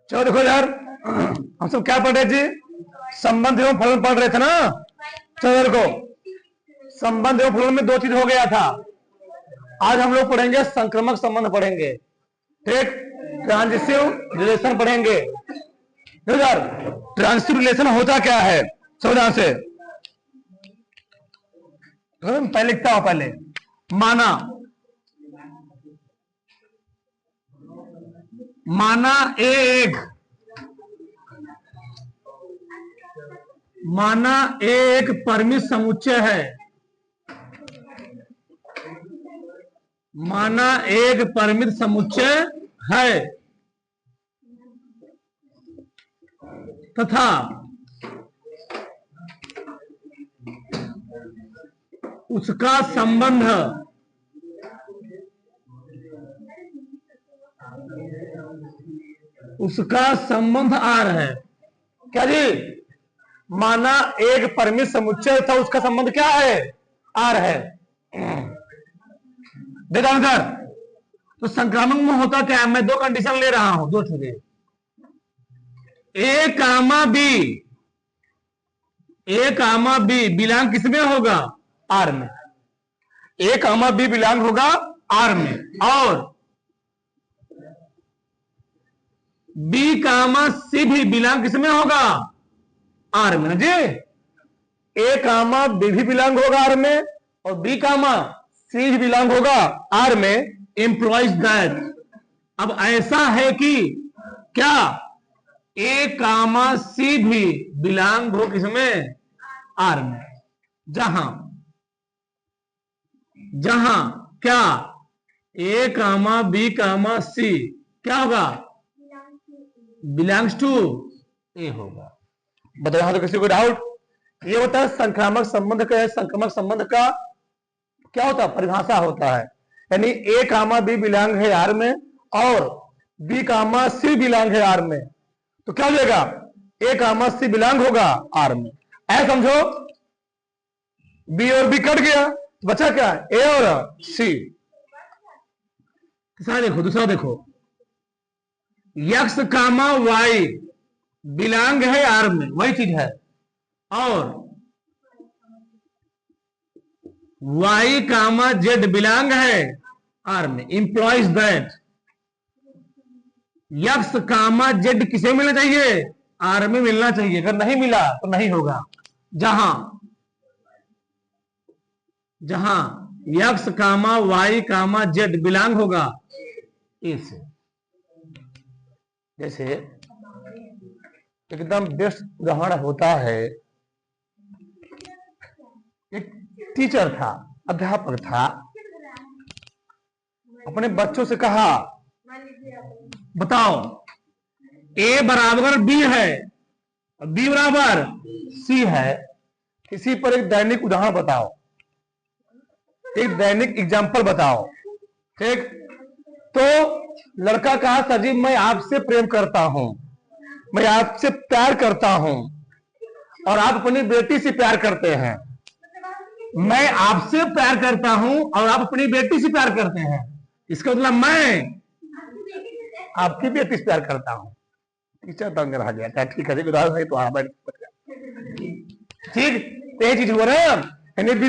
चलो देखो यार, हम सब क्या पढ़ रहे जी? संबंध एवं फलन पढ़ रहे थे ना। चलो देखो, संबंध एवं फलन में दो चीज हो गया था। आज हम लोग पढ़ेंगे संक्रमक संबंध पढ़ेंगे, ठीक। ट्रांजिटिव रिलेशन पढ़ेंगे। यार, ट्रांजिटिव रिलेशन होता क्या है? समझ से पहले लिखता हूं। पहले माना एक परिमित समुच्चय है। माना एक परिमित समुच्चय है तथा उसका संबंध आर है। क्या जी? माना एक परिमित समुच्चय था, उसका संबंध क्या है? आर है। देखा सर, तो संक्रामक में होता क्या है? मैं दो कंडीशन ले रहा हूं, दो चीजें। ए कामा बी बिलोंग किसमें होगा? आर में। ए कामा बी बिलोंग होगा आर में, और बी कामा सी भी बिलोंग किसमें होगा? आर में जी। ए कामा बी भी बिलोंग होगा आर में, और बी कामा सी भी बिलोंग होगा आर में। इंप्लॉइज दैट, अब ऐसा है कि क्या ए कामा सी भी बिलोंग हो किसमें? आर में। जहां क्या ए कामा बी कामा सी क्या होगा? बिलोंग्स टू ए होगा। बताओ यहां तो किसी को डाउट? ये होता है संक्रामक संबंध का। संक्रामक संबंध का क्या होता है? परिभाषा होता है। यानी ए कामा बी बिलोंग है आर में, और बी कामा सी बिलोंग है आर में, तो क्या हो जाएगा? ए कामा सी बिलोंग होगा आर में। ऐसा समझो, बी और बी कट गया, बचा क्या? ए और सी। दूसरा देखो, एक्स कामा वाई बिलोंग है आर में, वही चीज है, और वाई कामा जेड बिलोंग है आर में। Implies that x comma z किसे मिलना चाहिए? आर में मिलना चाहिए। अगर नहीं मिला तो नहीं होगा। जहां x comma Y comma z belong होगा ए से। जैसे एकदम बेस्ट उदाहरण होता है, एक टीचर था, अध्यापक था, अपने बच्चों से कहा, बताओ ए बराबर बी है, बी बराबर सी है, इसी पर एक दैनिक उदाहरण बताओ, एक दैनिक एग्जाम्पल बताओ, ठीक। तो लड़का कहा, सर जी मैं आपसे प्रेम करता हूं, मैं आपसे प्यार करता हूं, और आप अपनी बेटी से प्यार करते हैं। मैं आपसे प्यार करता हूं और आप अपनी बेटी से प्यार करते हैं, इसका मतलब मैं आपकी बेटी से प्यार करता हूं। टीचर दंग रह गया था। ठीक है, उदाहरण तो बैठ, ठीक। ये चीज हुआ ना,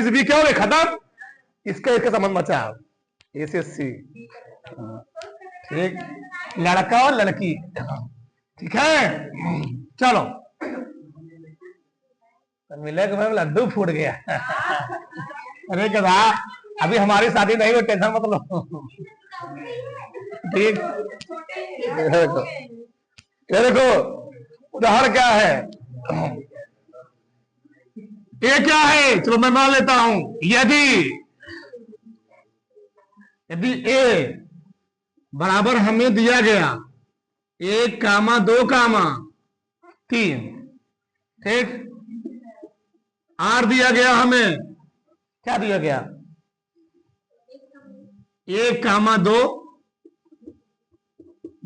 भी क्या हो गया? खत्म। इसका संबंध बचा ए से सी, ठीक। लड़का और लड़की, ठीक है। चलो, मिले कि लड्डू फूट गया। अरे गधा, अभी हमारी शादी नहीं हो, टेंशन मत लो, ठीक। ये देखो उदाहरण क्या है, ये क्या है? चलो मैं मान लेता हूं, यदि ए बराबर हमें दिया गया 1 कामा 2 कामा 3, ठीक। आर दिया गया हमें, क्या दिया गया? 1 कामा 2,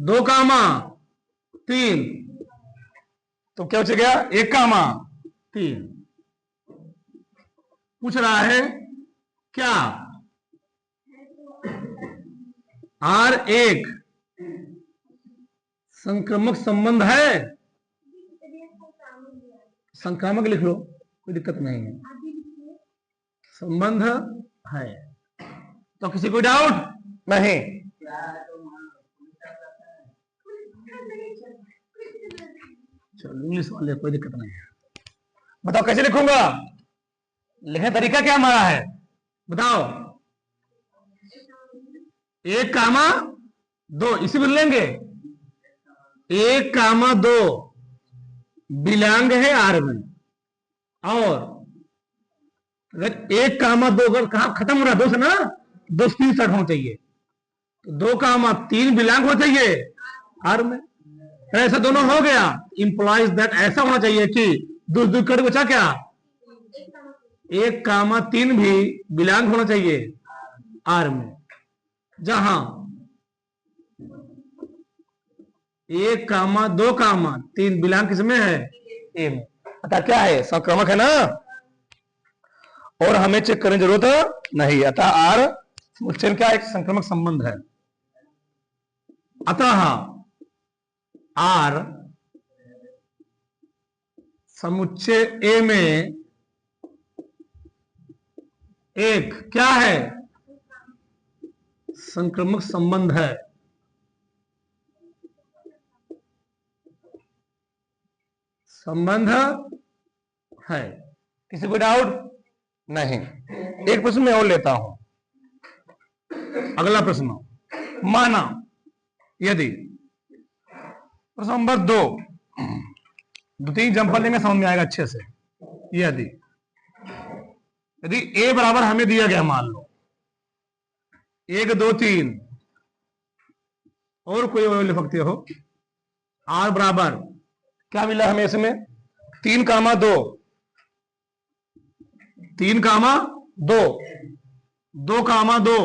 2 कामा 3, तो क्या बच गया? 1 कामा 3। पूछ रहा है क्या R1 संक्रामक संबंध है, संक्रामक लिख लो, कोई दिक्कत नहीं है, संबंध है। तो किसी को डाउट नहीं? चलो इंग्लिश वाले कोई दिक्कत नहीं है। बताओ कैसे लिखूंगा, लिखने तरीका क्या हमारा है बताओ। 1,2 इसी में लेंगे, 1,2 बिलांग है आर में, और अगर 1,2 अगर कहा खत्म हो रहा 2 से ना, 2 से 3 स्टार्ट होना चाहिए, तो 2,3 बिलांग होना चाहिए आर में। ऐसा दोनों हो गया, इंप्लाइज दैट ऐसा होना चाहिए कि दूर कट बचा क्या, 1,3 भी बिलांग होना चाहिए आर में, जहां 1,2,3 बिलांग किसमें है, ए में। अतः क्या है, संक्रामक है ना, और हमें चेक करने की जरूरत नहीं। अतः आर समुच्चय क्या एक संक्रामक संबंध है। अतः आर समुच्चय ए में एक क्या है, संक्रामक संबंध है। संबंध है, किसी को डाउट नहीं? एक प्रश्न मैं और लेता हूं, अगला प्रश्न। माना यदि प्रश्न नंबर 2-3 एग्जाम्पल लेंगे, समझ में आएगा अच्छे से। यदि ए बराबर हमें दिया गया, मान लो 1 2 3, और कोई लिख सकते हो, आर बराबर क्या मिला हमें इसमें, 3,2 3,2 2,2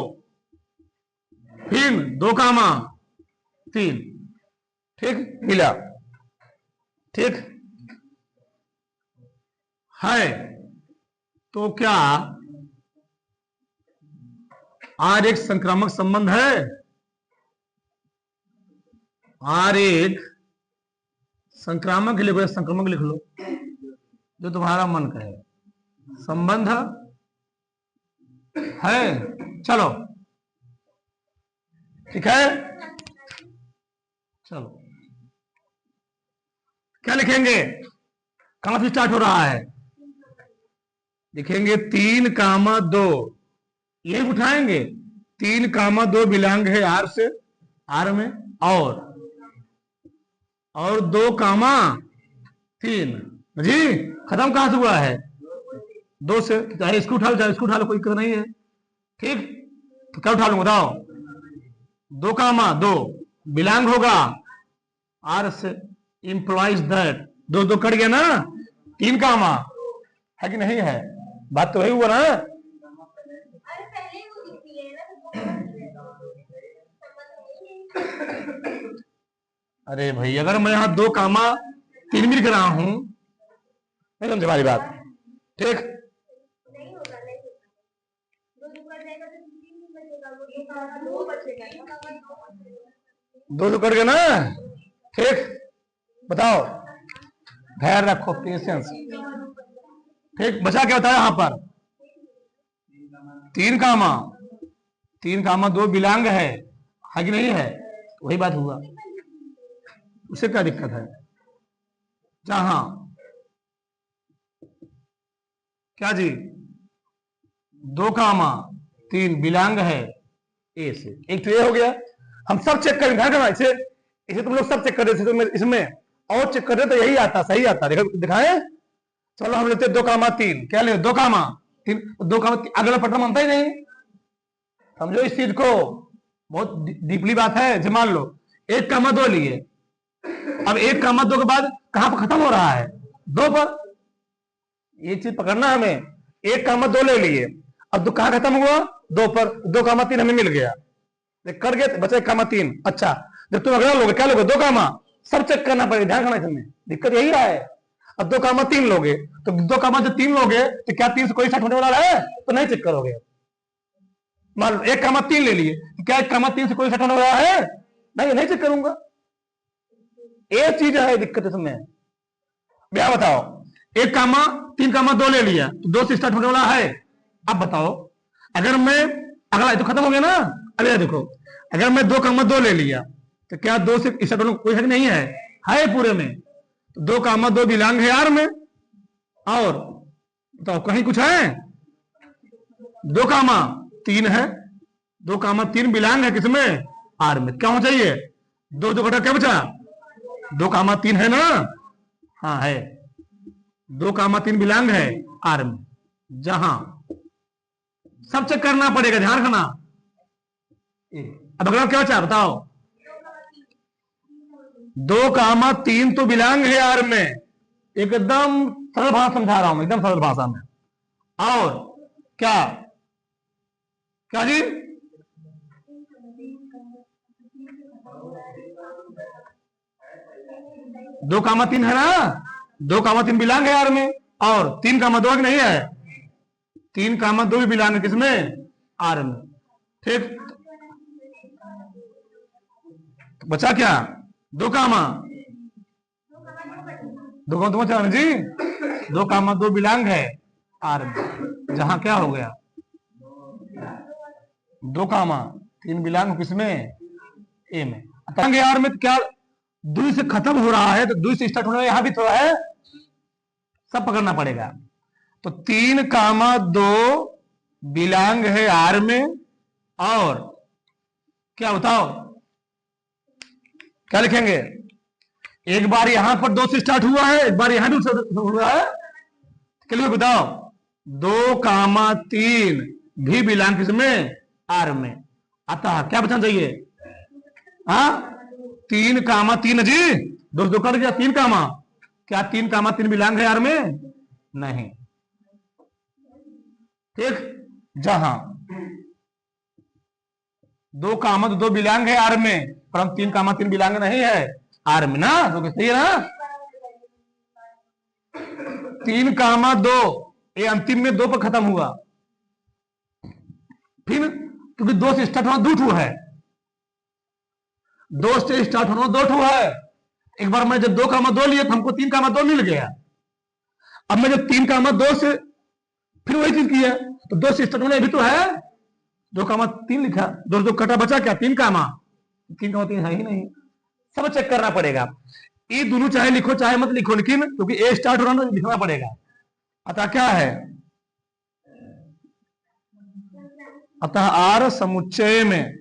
फिर 2,3, ठीक मिला, ठीक है। तो क्या आर एक संक्रामक संबंध है? आर एक संक्रामक लिख लो, संक्रामक लिख लो, जो तुम्हारा मन कहे, संबंध है। चलो ठीक है, चलो क्या लिखेंगे, कहां से स्टार्ट हो रहा है, लिखेंगे 3,2, यही उठाएंगे, 3,2 बिलांग है आर से, आर में, और 2,3 जी खत्म कहां से हुआ है, 2 से। चाहे इसको उठा लो, चाहे इसको उठा लो, कोई दिक्कत नहीं है, ठीक। तो क्या उठा लूंगा बताओ, 2,2 बिलांग होगा आर से, इंप्लाइज दैट 2 कट गया ना, 3 कामा है कि नहीं है, बात तो वही हुआ ना। अरे भाई अगर मैं यहां 2,3 भी लिख रहा हूं, नहीं समझे हमारी बात, ठीक। दो कट गए ना, ठीक। बताओ, धैर्य रखो, पेशेंस, ठीक। बचा क्या होता है यहां पर, 3,2 बिलांग है कि नहीं है, वही बात हुआ, उसे क्या दिक्कत है। जहां क्या जी, 2,3 बिलांग है ए से, एक तो ये हो गया। हम सब चेक करेंगे, इसे इसे तुम लोग सब चेक कर रहे थे, इसमें और चेक कर रहे तो यही आता, सही आता, दिखाए। चलो हम लेते 2,3, क्या ले 2,3, 2,3 अगला पटना मानता ही नहीं, समझो इस चीज को, बहुत डीपली बात है। जब मान लो 1,2 लिए, अब 1,2 के बाद कहां पर खत्म हो रहा है, 2 पर, ये चीज पकड़ना हमें। 1,2 ले लिए, अब 2 कहां खत्म हुआ, 2 पर, 2,3 हमें मिल गया, कर गए, बचा 1,3। अच्छा जब तुम अगला लोगे, क्या लोगे, 2 कामा, सब चेक करना पड़ेगा, ध्यान रखना इसमें, दिक्कत यही है। अब 2,3 लोगे, तो 2,3 लोगे तो क्या 3 से कोई सेट होने वाला है, तो नहीं चेक करोगे। मान लो 1,3 ले लिए, तो क्या 1,3 से कोई सेट होने वाला है, नहीं चेक करूंगा। एक चीज है दिक्कत इसमें। क्या बताओ, 1 कामा 3 कामा 2 ले लिया तो 2 से स्टार्ट होने वाला है। अब बताओ, अगर मैं अगला तो खत्म हो गया ना, अगला देखो, अगर मैं 2 कामा 2 ले लिया तो क्या 2 से स्टार्ट होने कोई हक नहीं है पूरे में। तो 2 कामा 2 बिलोंग है आर में। और बताओ कहीं कुछ है? 2 कामा 3 है, 2 कामा 3 बिलोंग है किसमें? आर में। क्या होना चाहिए? 2 2 घटा क्या बचा? 2 कामा 3 है ना? हाँ है, 2 कामा 3 बिलोंग है आर में। जहां सब चेक करना पड़ेगा, ध्यान रखना। अब अगला क्या बचा बताओ? 2 कामा 3 तो बिलोंग है आर में, एकदम सरल भाषा समझा रहा हूं, एकदम सरल भाषा में। और क्या क्या जी? 2 कामा 3 है ना? 2 कामा 3 बिलोंग है आर में। और 3 कामा 2 नहीं है? 3 कामा 2 भी बिलोंग है किसमें? आर में। ठीक, तो बचा क्या? 2 कामा 2 कामा 2 जी, 2 कामा 2 बिलोंग है आर में। जहां क्या हो गया? 2 कामा 3 बिलोंग किसमें? ए में। आर में तो क्या दुई से खत्म हो रहा है, तो दुई से स्टार्ट होने यहां भी थोड़ा है, सब पकड़ना पड़ेगा। तो 3 कामा 2 बिलोंग है आर में। और क्या बताओ, क्या लिखेंगे? एक बार यहां पर 2 से स्टार्ट हुआ है, एक बार यहां भी हुआ है। चलिए बताओ, 2 कामा 3 भी बिलोंग किसमें? आर में। अतः क्या बचना चाहिए? 3 कामा 3 जी, 2 2 कट गया, 3 कामा, क्या 3 कामा 3 बिलोंग है आर में? नहीं। ठीक, जहां 2 कामा 2 बिलोंग है आर में, परंतु 3 कामा 3 बिलोंग नहीं है आर में ना, तो सही है ना? 3 कामा 2 ये अंतिम में 2 पर खत्म हुआ। फिर क्योंकि 2 से स्टार्ट होना 2 है, 2 से स्टार्ट होना 2 है। एक बार मैं जब 2 कामा 2 लिया तो हमको 3 कामा 2 मिल गया। अब मैं जब 3 कामा 2 से फिर वही चीज किया, तो 2 से स्टार्ट होना भी तो है, 2 कामा 3 लिखा, 2 2 कटा, बचा क्या? 3 कामा 3 है ही नहीं। सब चेक करना पड़ेगा। ये दोनों चाहे लिखो चाहे मत लिखो, लेकिन क्योंकि ए स्टार्ट हो रहा है लिखना पड़ेगा। अतः क्या है? अतः आर समुच्चय में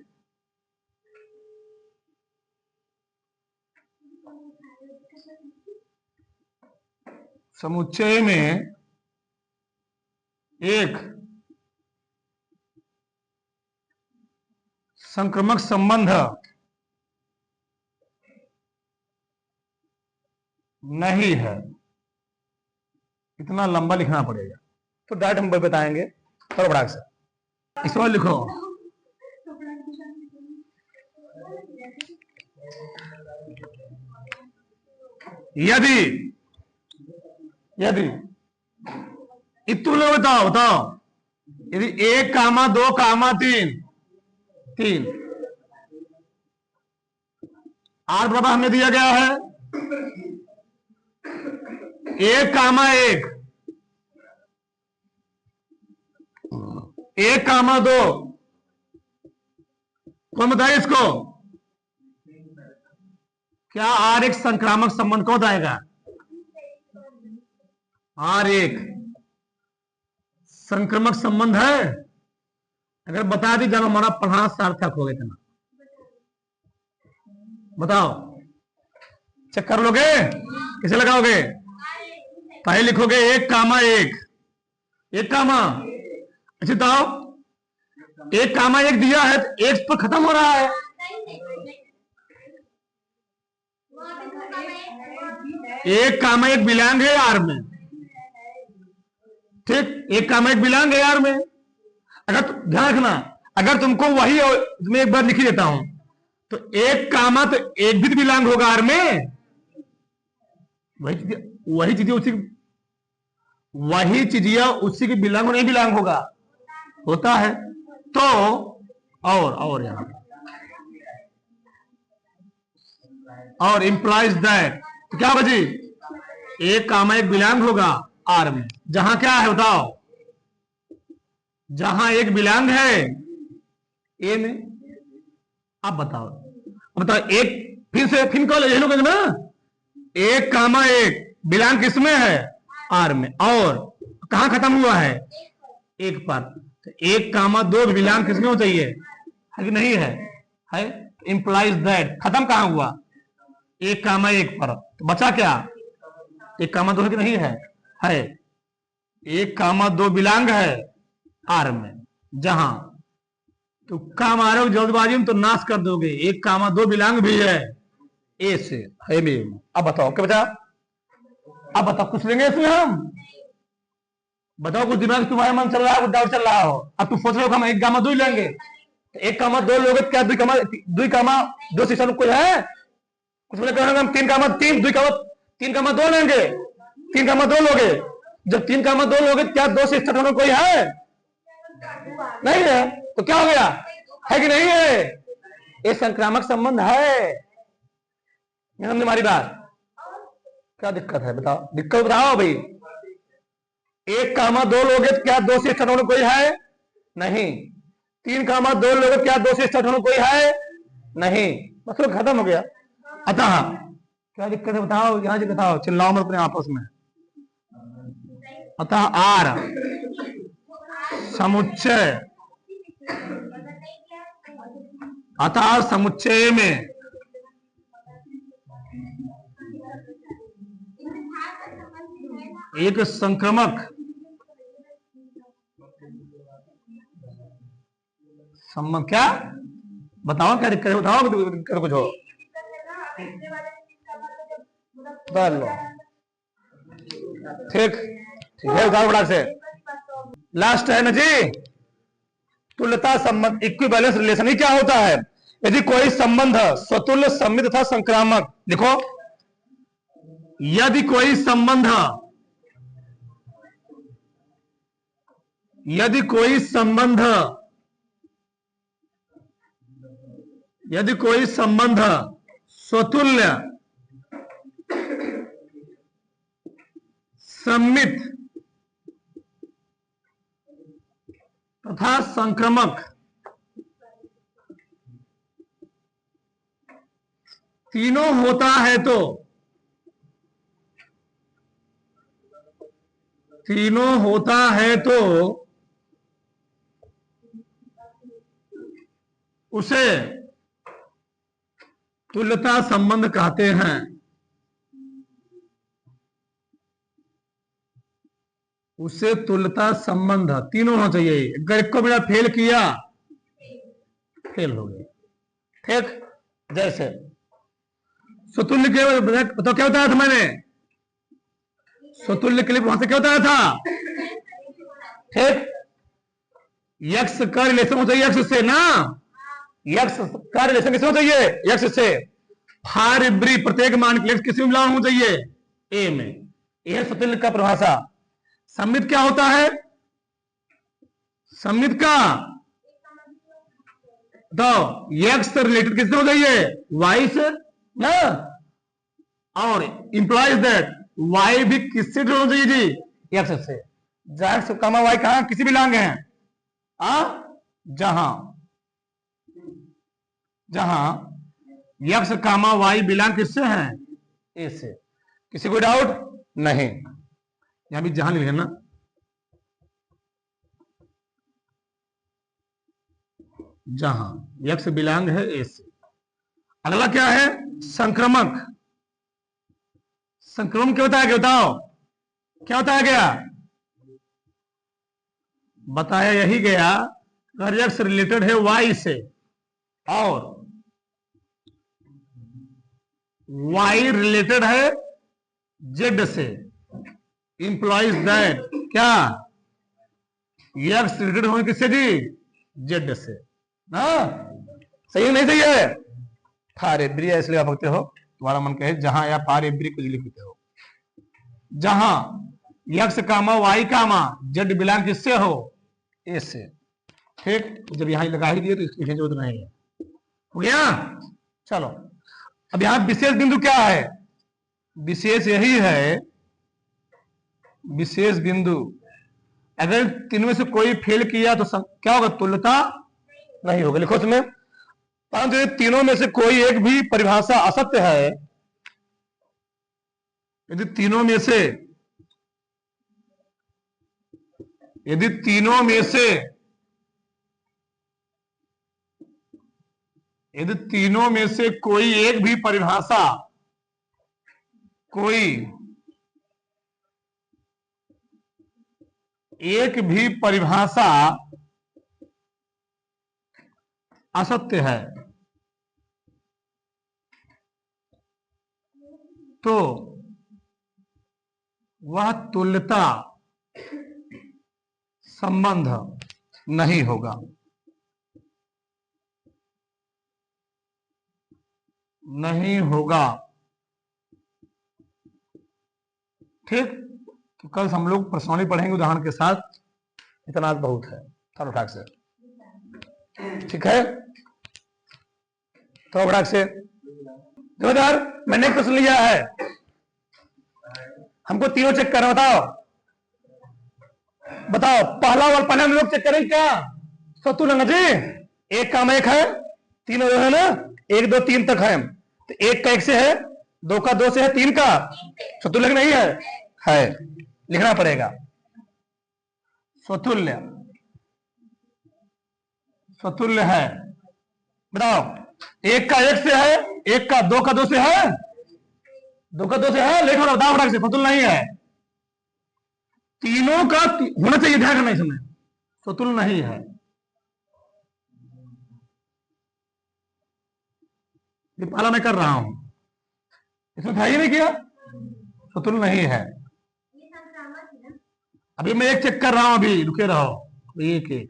एक संक्रमक संबंध नहीं है। इतना लंबा लिखना पड़ेगा, तो डायरेक्ट हम बताएंगे थोड़ा बड़ा से। इसमें लिखो, यदि तुम लोग बताओ, यदि 1 कामा 2 कामा 3 आर बराबर हमें दिया गया है 1 कामा 1 कामा 2, कौन बताए इसको? क्या आर एक संक्रामक संबंध कौन बताएगा? आर एक संक्रमक संबंध है। अगर बता दी जानो हमारा पढ़ाना सार्थक हो गया। बताओ, चेक कर लोगे? किसे लगाओगे? पहले लिखोगे 1 कामा 1 कामा, अच्छा बताओ 1 कामा 1 दिया है तो 1 पर खत्म हो रहा है। 1 कामा 1 बिलोंग है आर में। ठीक, 1 कामा 1 बिलोंग है आर में। अगर ध्यान रखना, अगर तुमको वही मैं एक बार लिख देता हूं, तो 1 कामा तो 1 भी बिलोंग होगा आर में। वही चीजिया उसी की बिलोंग नहीं बिलोंग होगा, होता है। तो और यहां और इंप्लाइज दैट, तो क्या बची, एक कामा एक बिलोंग होगा आर में, जहां क्या है बताओ, जहां एक बिलोंग है ए में। अब बताओ, एक फिर कॉल यही लोग ना, एक कामा एक बिलोंग किसमें है, आर में, और कहां खत्म हुआ है, एक पर। तो एक कामा दो बिलोंग किसमें हो चाहिए, है कि नहीं है, इंप्लाइज दैट खत्म कहां हुआ, एक कामा एक पर, तो बचा क्या, एक कामा दो है कि नहीं है एक कामा दो बिलोंग है आर में, जहां तो काम आ रहे हो जल्दबाजी में तो नाश कर दोगे, एक कामा दो बिलोंग भी है ए से, है में। अब बताओ क्या बचा, अब बताओ कुछ लेंगे इसमें हम, बताओ कुछ दिमाग तुम्हारे मन चल रहा है, कुछ डाउट चल रहा हो, अब तुम सोच रहे हो हम एक कामा दो ही लेंगे, तो एक कामा दो लोगे क्या, दुई कामा दो शिक्षण कोई है, कुछ बोले हम तीन कामा तीन, तीन कामा दो लेंगे, तीन कामा दो लोगे, जब तीन कामा दो लोगे क्या दो से स्टार्ट होना कोई है, नहीं है, तो क्या हो गया, है कि नहीं है, ये संक्रामक संबंध है। हमारी बात क्या दिक्कत है बताओ, दिक्कत बताओ भाई, एक कामा दो लोगे तो क्या दो से स्टार्ट होना कोई है, नहीं, तीन कामा दो लोगे क्या दो से स्टार्ट होना कोई है, नहीं, मतलब खत्म हो गया। अतः क्या दिक्कत है बताओ, यहां से बताओ, चिल्लाओ मत अपने आपस में। अतः आर समुच्चय, अतः समुच्चय में एक संक्रमक संबंध, क्या बताओ क्या दिक्कत है बताओ, दिक्कत कुछ हो बता लो, ठीक ठीक है, उठाओ बड़ा से, लास्ट है ना जी, तुल्यता संबंध, इक्विवेलेंस रिलेशन, क्या होता है, यदि कोई संबंध स्वतुल्य सम्मित तथा संक्रामक, देखो यदि कोई संबंध, यदि कोई संबंध, यदि कोई संबंध स्वतुल्य सम्मित तथा संक्रमक तीनों होता है तो, तीनों होता है तो उसे तुल्यता संबंध कहते हैं, उसे तुल्यता संबंध, तीनों होना चाहिए, अगर एक को मेरा फेल किया फेल हो गया, ठीक, जैसे स्वतुल्य के बताओ क्या बताया था मैंने, स्वतुल्य के लिए वहां से क्या बताया था, ठीक, यक्स का रिलेशन होता है यक्स से ना, यक्स का रिलेशन किससे होता है, यक्स से, फार एवरी प्रत्येक मान के लिए किसी में मिलान होना चाहिए ए में, यह स्वतुल्य का परिभाषा। सम्मित क्या होता है, सम्मित का तो यक्स से रिलेटेड किससे हो जाइए, वाई से ना, और इंप्लाइज दैट वाई भी किससे होना चाहिए जी, यक्स से, जहां कामा वाई कहां किसी भी लांग है, जहां जहां यक्स कामा वाई बिलोंग किससे हैं, ए से, किसी को डाउट नहीं, यहां भी जहां लिखे ना, जहां यक्स बिलोंग है ए से। अगला क्या है, संक्रमक, संक्रमण क्या होता है, क्या बताओ क्या बताया गया, बताया यही गया, अगर यक्स रिलेटेड है वाई से और वाई रिलेटेड है जेड से, इंप्लॉइज दैट क्या, यक्स रिलेटेड होने किससे जी, जेड से ना, सही नहीं सही है, फार एवरी इसलिए आप लिखते हो, तुम्हारा मन कहे जहां या फार एवरी कुछ लिखते हो, जहां x comma y comma z belong किससे हो, ए से, ठीक, जब यहां लगा ही दिए तो इसकी जरूरत नहीं है, हो गया, चलो अब यहां विशेष बिंदु क्या है? विशेष यही है, विशेष बिंदु। अगर तीनों में से कोई फेल किया तो क्या होगा? तुल्यता नहीं होगी। लिखो इसमें, परंतु यदि तीनों में से कोई एक भी परिभाषा असत्य है, यदि तीनों में से कोई एक भी परिभाषा, असत्य है, तो वह तुल्यता संबंध नहीं होगा। ठीक, तो कल हम लोग प्रश्नावली पढ़ेंगे उदाहरण के साथ। इतना बहुत है, चलो ठाक से। ठीक है, तो ठाक से जोरदार। मैंने एक प्रश्न लिया है, हमको तीनों चेक करना। बताओ पहला और पहला लोग चेक करें क्या? सतुल्य जी, एक काम एक है, तीनों जो है ना, 1 2 3 तक है, तो एक का एक से है, 2 का 2 से है, 3 का सतुल्य नहीं है, लिखना पड़ेगा। स्वतुल्य है। बताओ, एक का एक से है, एक का 2 का 2 से है, 2 का 2 से है, लेट हो रहा दाव से स्वतुल्य नहीं है। तीनों का होना चाहिए, ध्यान करना इसमें, स्वतुल्य नहीं है। ये पाला मैं कर रहा हूं, इसमें ध्यान ही नहीं किया, स्वतुल्य नहीं है। अभी मैं एक चेक कर रहा हूं, अभी रुके रहो। एक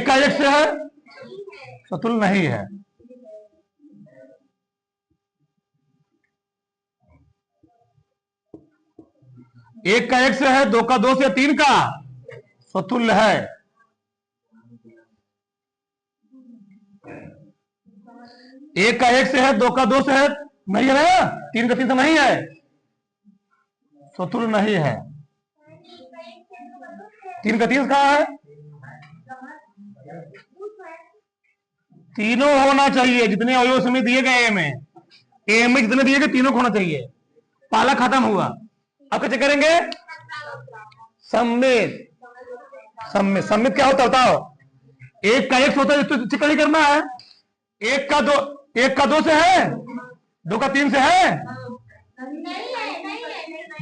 का एक से है, स्वतुल्य नहीं है। एक का एक से है, 2 का 2 से, 3 का स्वतुल्य है। एक का एक से है, 2 का 2 से है, नहीं है ना, 3 का 3 से नहीं है, स्वतुल्य नहीं है। 3 का 3 कहां है? तीनों होना चाहिए, जितने अवयव समय दिए गए ए में जितने दिए गए तीनों को होना चाहिए। पाला खत्म हुआ, अब कैसे करेंगे? सम्मित क्या होता बताओ? एक का एक होता है, तो चिकन ही करना है। एक का 2 से है, 2 का 3 से है,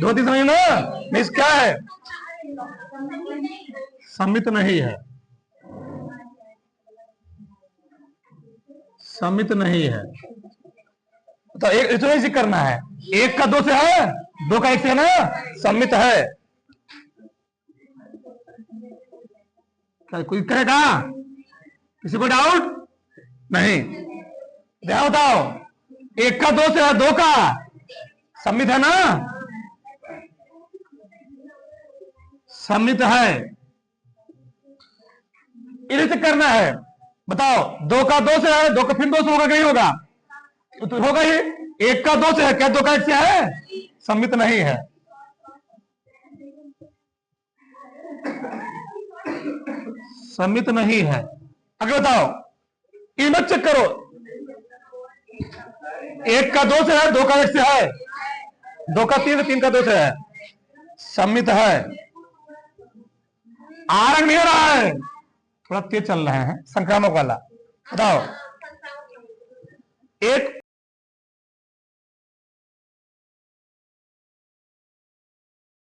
2 3 समझ ना, नहीं क्या है? सम्मित नहीं है, सम्मित नहीं है। तो एक इसे करना है, 1 का 2 से है, 2 का 1 से है ना, सम्मित है। क्या कोई कहेगा? किसी को डाउट नहीं? ध्यान बताओ, 1 का 2 से है, 2 का सम्मित है ना, सम्मित है। इसे करना है। बताओ, 2 का 2 से है, 2 का फिर 2 से होगा कि नहीं होगा? तो होगा ही। 1 का 2 से है, क्या 2 का 1 से है? सम्मित नहीं है। सम्मित नहीं है। आगे बताओ, कीमत चेक करो। 1 का 2 से है, 2 का 1 से है, 2 का 3 से, 3 का 2 से है, सम्मित है। आरंग नहीं हो रहा है, थोड़ा तेज चल रहे हैं, संक्रामक वाला। बताओ, एक